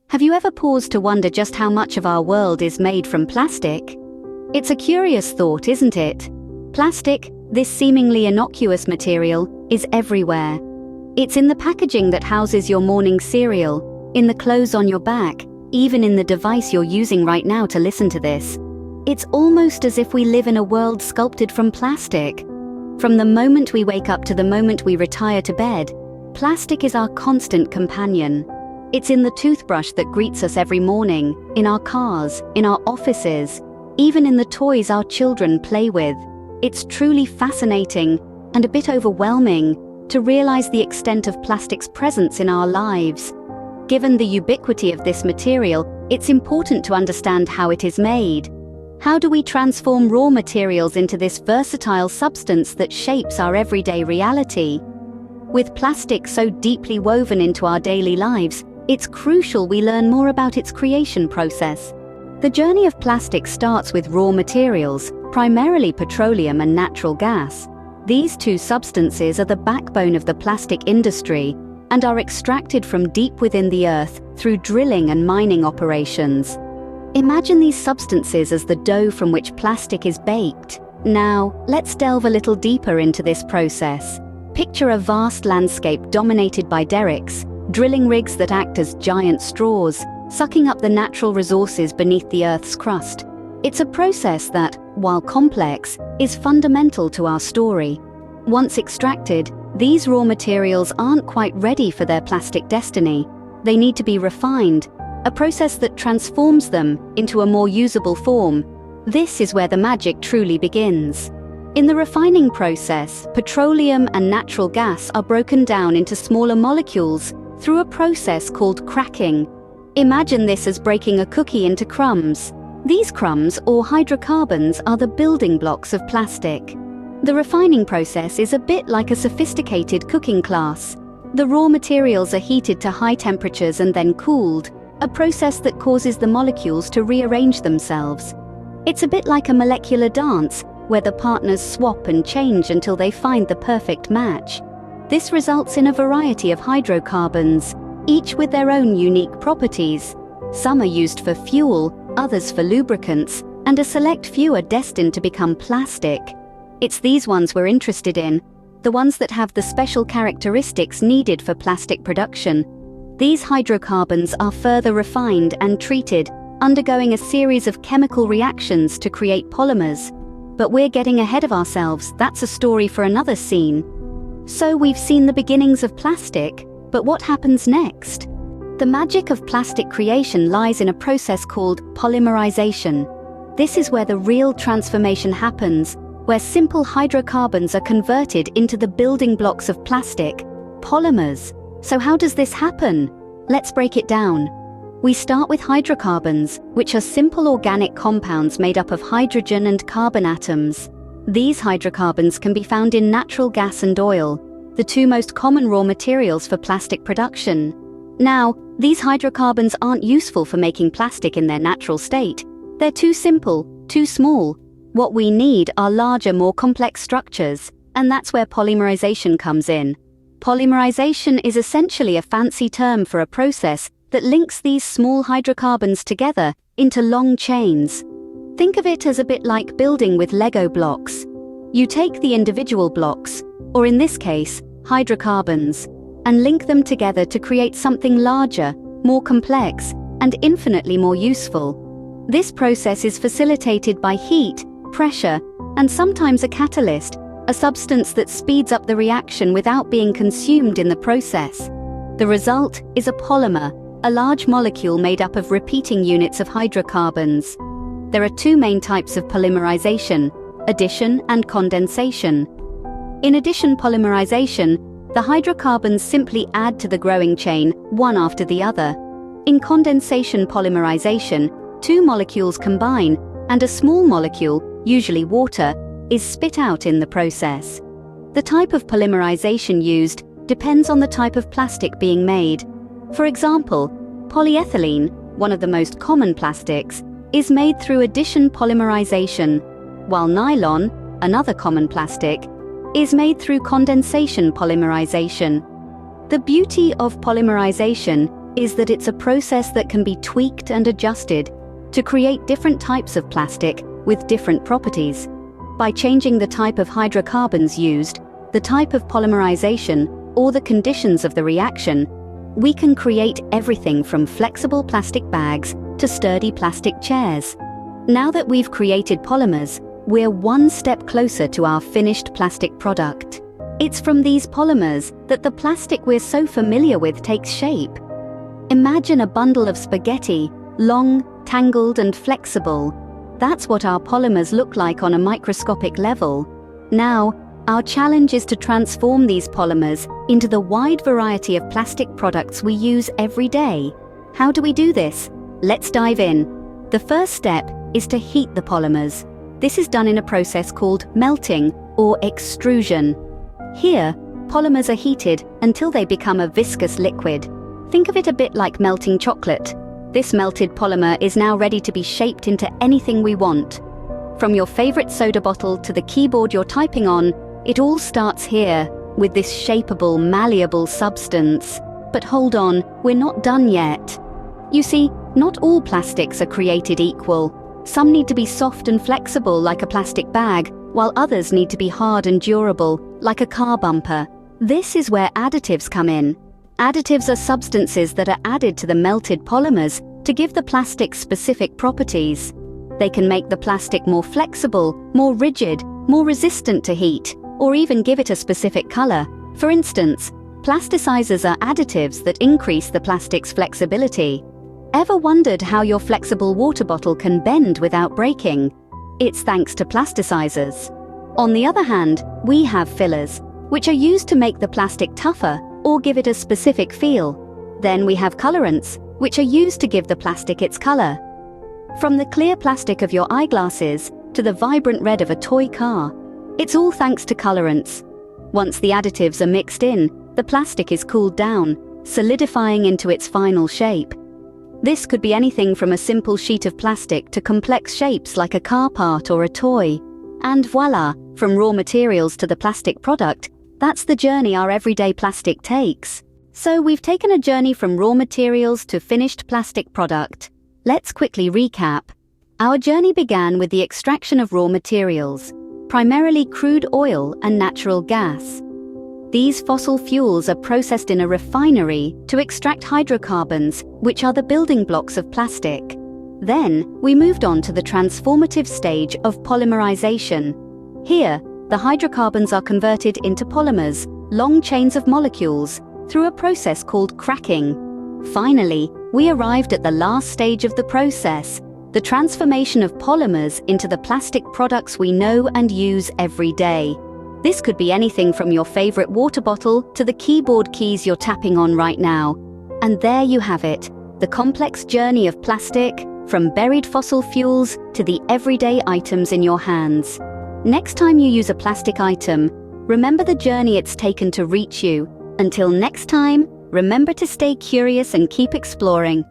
Have you ever paused to wonder just how much of our world is made from plastic? It's a curious thought, isn't it? Plastic, this seemingly innocuous material, is everywhere. It's in the packaging that houses your morning cereal, in the clothes on your back, even in the device you're using right now to listen to this. It's almost as if we live in a world sculpted from plastic. From the moment we wake up to the moment we retire to bed, plastic is our constant companion. It's in the toothbrush that greets us every morning, in our cars, in our offices, even in the toys our children play with. It's truly fascinating and a bit overwhelming to realize the extent of plastic's presence in our lives. Given the ubiquity of this material, it's important to understand how it is made. How do we transform raw materials into this versatile substance that shapes our everyday reality? With plastic so deeply woven into our daily lives, it's crucial we learn more about its creation process. The journey of plastic starts with raw materials, primarily petroleum and natural gas. These two substances are the backbone of the plastic industry and are extracted from deep within the earth through drilling and mining operations. Imagine these substances as the dough from which plastic is baked. Now, let's delve a little deeper into this process. Picture a vast landscape dominated by derricks, drilling rigs that act as giant straws, sucking up the natural resources beneath the Earth's crust. It's a process that, while complex, is fundamental to our story. Once extracted, these raw materials aren't quite ready for their plastic destiny. They need to be refined, a process that transforms them into a more usable form. This is where the magic truly begins. In the refining process, petroleum and natural gas are broken down into smaller molecules through a process called cracking. Imagine this as breaking a cookie into crumbs. These crumbs, or hydrocarbons, are the building blocks of plastic. The refining process is a bit like a sophisticated cooking class. The raw materials are heated to high temperatures and then cooled, a process that causes the molecules to rearrange themselves. It's a bit like a molecular dance, where the partners swap and change until they find the perfect match. This results in a variety of hydrocarbons, each with their own unique properties. Some are used for fuel, others for lubricants, and a select few are destined to become plastic. It's these ones we're interested in, the ones that have the special characteristics needed for plastic production. These hydrocarbons are further refined and treated, undergoing a series of chemical reactions to create polymers. But we're getting ahead of ourselves. That's a story for another scene. So we've seen the beginnings of plastic, but what happens next? The magic of plastic creation lies in a process called polymerization. This is where the real transformation happens, where simple hydrocarbons are converted into the building blocks of plastic, polymers. So how does this happen? Let's break it down. We start with hydrocarbons, which are simple organic compounds made up of hydrogen and carbon atoms. These hydrocarbons can be found in natural gas and oil, the two most common raw materials for plastic production. Now, these hydrocarbons aren't useful for making plastic in their natural state. They're too simple, too small. What we need are larger, more complex structures, and that's where polymerization comes in. Polymerization is essentially a fancy term for a process that links these small hydrocarbons together into long chains. Think of it as a bit like building with Lego blocks. You take the individual blocks, or in this case, hydrocarbons, and link them together to create something larger, more complex, and infinitely more useful. This process is facilitated by heat, pressure, and sometimes a catalyst, a substance that speeds up the reaction without being consumed in the process. The result is a polymer, a large molecule made up of repeating units of hydrocarbons. There are two main types of polymerization: addition and condensation. In addition polymerization, the hydrocarbons simply add to the growing chain, one after the other. In condensation polymerization, two molecules combine, and a small molecule, usually water, is spit out in the process. The type of polymerization used depends on the type of plastic being made. For example, polyethylene, one of the most common plastics, is made through addition polymerization, while nylon, another common plastic, is made through condensation polymerization. The beauty of polymerization is that it's a process that can be tweaked and adjusted to create different types of plastic with different properties. By changing the type of hydrocarbons used, the type of polymerization, or the conditions of the reaction, we can create everything from flexible plastic bags to sturdy plastic chairs. Now that we've created polymers, we're one step closer to our finished plastic product. It's from these polymers that the plastic we're so familiar with takes shape. Imagine a bundle of spaghetti, long, tangled and flexible. That's what our polymers look like on a microscopic level. Now, our challenge is to transform these polymers into the wide variety of plastic products we use every day. How do we do this? Let's dive in. The first step is to heat the polymers. This is done in a process called melting or extrusion. Here, polymers are heated until they become a viscous liquid. Think of it a bit like melting chocolate. This melted polymer is now ready to be shaped into anything we want. From your favorite soda bottle to the keyboard you're typing on, it all starts here with this shapeable, malleable substance. But hold on, we're not done yet. You see, not all plastics are created equal. Some need to be soft and flexible like a plastic bag, while others need to be hard and durable like a car bumper. This is where additives come in. Additives are substances that are added to the melted polymers to give the plastic specific properties. They can make the plastic more flexible, more rigid, more resistant to heat, or even give it a specific color. For instance, plasticizers are additives that increase the plastic's flexibility. Ever wondered how your flexible water bottle can bend without breaking? It's thanks to plasticizers. On the other hand, we have fillers, which are used to make the plastic tougher or give it a specific feel. Then we have colorants, which are used to give the plastic its color. From the clear plastic of your eyeglasses to the vibrant red of a toy car, it's all thanks to colorants. Once the additives are mixed in, the plastic is cooled down, solidifying into its final shape. This could be anything from a simple sheet of plastic to complex shapes like a car part or a toy. And voila, from raw materials to the plastic product, that's the journey our everyday plastic takes. So we've taken a journey from raw materials to finished plastic product. Let's quickly recap. Our journey began with the extraction of raw materials, primarily crude oil and natural gas. These fossil fuels are processed in a refinery to extract hydrocarbons, which are the building blocks of plastic. Then, we moved on to the transformative stage of polymerization. Here, the hydrocarbons are converted into polymers, long chains of molecules, through a process called cracking. Finally, we arrived at the last stage of the process, the transformation of polymers into the plastic products we know and use every day. This could be anything from your favorite water bottle to the keyboard keys you're tapping on right now. And there you have it, the complex journey of plastic, from buried fossil fuels to the everyday items in your hands. Next time you use a plastic item, remember the journey it's taken to reach you. Until next time, remember to stay curious and keep exploring.